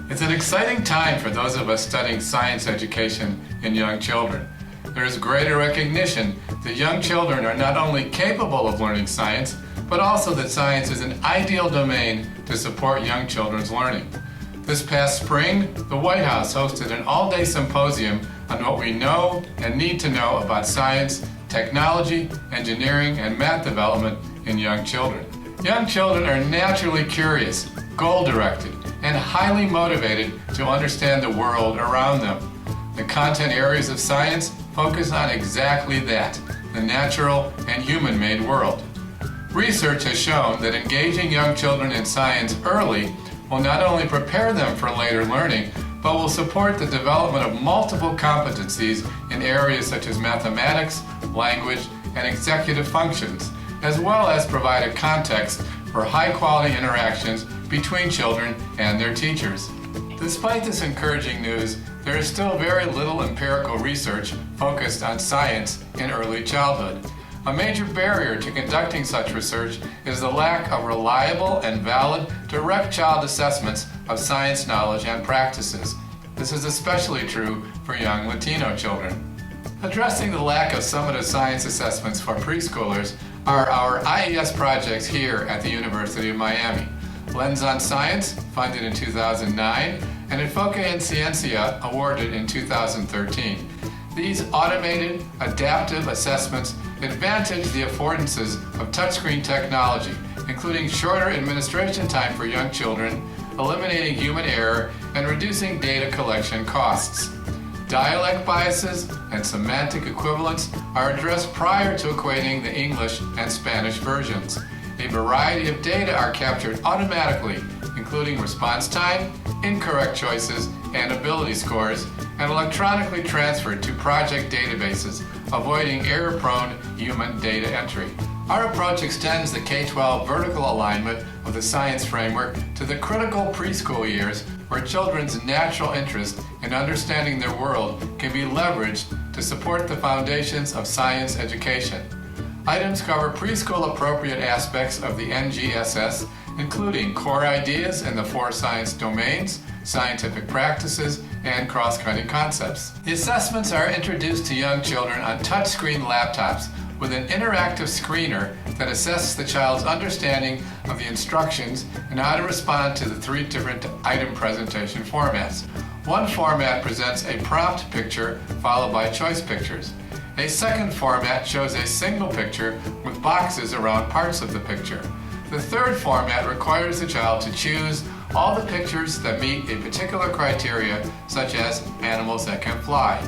It's an exciting time for those of us studying science education in young children. There is greater recognition that young children are not only capable of learning science, but also that science is an ideal domain to support young children's learning. This past spring, the White House hosted an all-day symposium on what we know and need to know about science, technology, engineering, and math development in young children. Young children are naturally curious, goal-directed, and highly motivated to understand the world around them. The content areas of science focus on exactly that, the natural and human-made world. Research has shown that engaging young children in science early will not only prepare them for later learning, but will support the development of multiple competencies in areas such as mathematics, language, and executive functions, as well as provide a context for high-quality interactions between children and their teachers. Despite this encouraging news, there is still very little empirical research focused on science in early childhood. A major barrier to conducting such research is the lack of reliable and valid direct child assessments of science knowledge and practices. This is especially true for young Latino children. Addressing the lack of summative science assessments for preschoolers are our IES projects here at the University of Miami. Lens on Science, funded in 2009, and Enfoque and Ciencia, awarded in 2013. These automated, adaptive assessments advantage the affordances of touchscreen technology, including shorter administration time for young children, eliminating human error, and reducing data collection costs. Dialect biases and semantic equivalence are addressed prior to equating the English and Spanish versions. A variety of data are captured automatically, including response time, incorrect choices, and ability scores, and electronically transferred to project databases, avoiding error-prone human data entry. Our approach extends the K-12 vertical alignment of the science framework to the critical preschool years, where children's natural interest in understanding their world can be leveraged to support the foundations of science education. Items cover preschool-appropriate aspects of the NGSS, including core ideas in the 4 science domains, scientific practices, and cross-cutting concepts. The assessments are introduced to young children on touchscreen laptops with an interactive screener that assesses the child's understanding of the instructions and how to respond to the 3 different item presentation formats. One format presents a prompt picture followed by choice pictures. A second format shows a single picture with boxes around parts of the picture. The third format requires the child to choose all the pictures that meet a particular criteria, such as animals that can fly.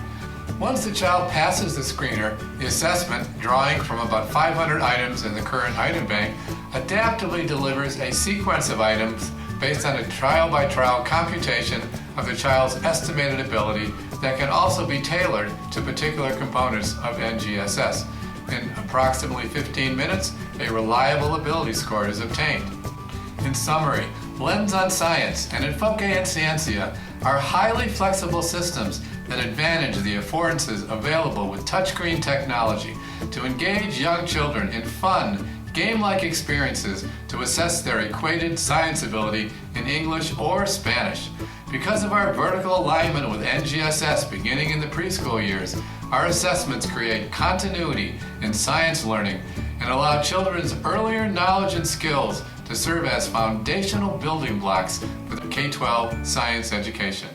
Once the child passes the screener, the assessment, drawing from about 500 items in the current item bank, adaptively delivers a sequence of items based on a trial-by-trial computation of the child's estimated ability that can also be tailored to particular components of NGSS. In approximately 15 minutes, a reliable ability score is obtained. In summary, Lens on Science and Enfoque and Ciencia are highly flexible systems that advantage the affordances available with touchscreen technology to engage young children in fun, game-like experiences to assess their equated science ability in English or Spanish. Because of our vertical alignment with NGSS beginning in the preschool years, our assessments create continuity in science learning and allow children's earlier knowledge and skills to serve as foundational building blocks for the K-12 science education.